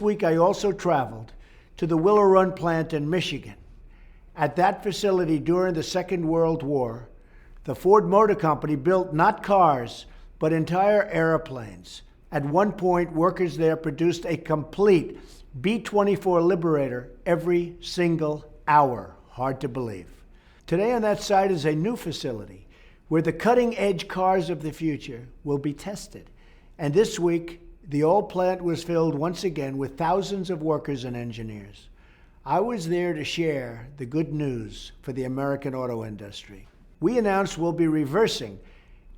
week, I also traveled to the Willow Run plant in Michigan. At that facility during the Second World War, the Ford Motor Company built not cars, but entire airplanes. At one point, workers there produced a complete B-24 Liberator every single hour. Hard to believe. Today on that site is a new facility where the cutting-edge cars of the future will be tested. And this week, the old plant was filled once again with thousands of workers and engineers. I was there to share the good news for the American auto industry. We announced we'll be reversing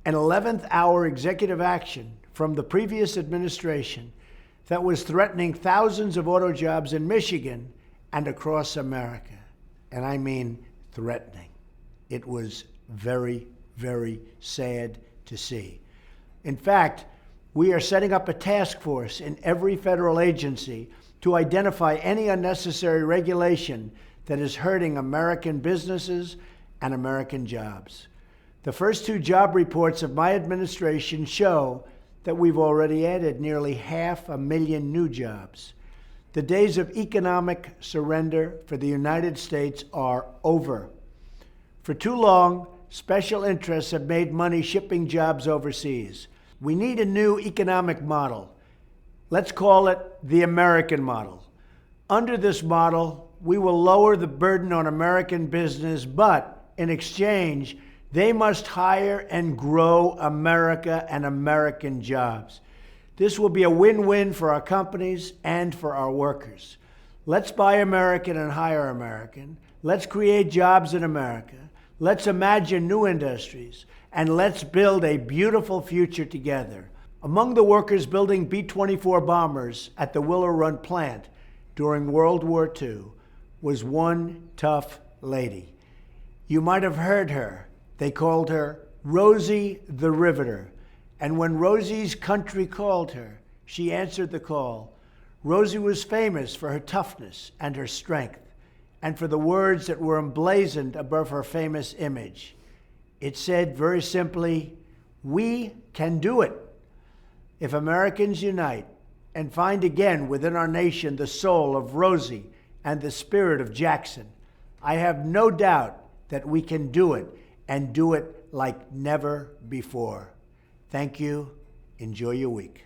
an 11th hour executive action from the previous administration that was threatening thousands of auto jobs in Michigan and across America. And I mean threatening. It was very, very sad to see. In fact, we are setting up a task force in every federal agency to identify any unnecessary regulation that is hurting American businesses and American jobs. The first two job reports of my administration show that we've already added nearly 500,000 new jobs. The days of economic surrender for the United States are over. For too long, special interests have made money shipping jobs overseas. We need a new economic model. Let's call it the American model. Under this model, we will lower the burden on American business, but in exchange, they must hire and grow America and American jobs. This will be a win-win for our companies and for our workers. Let's buy American and hire American. Let's create jobs in America. Let's imagine new industries. And let's build a beautiful future together. Among the workers building B-24 bombers at the Willow Run plant during World War II was one tough lady. You might have heard her. They called her Rosie the Riveter. And when Rosie's country called her, she answered the call. Rosie was famous for her toughness and her strength, and for the words that were emblazoned above her famous image. It said very simply, "We can do it." If Americans unite and find again within our nation the soul of Rosie and the spirit of Jackson, I have no doubt that we can do it and do it like never before. Thank you. Enjoy your week.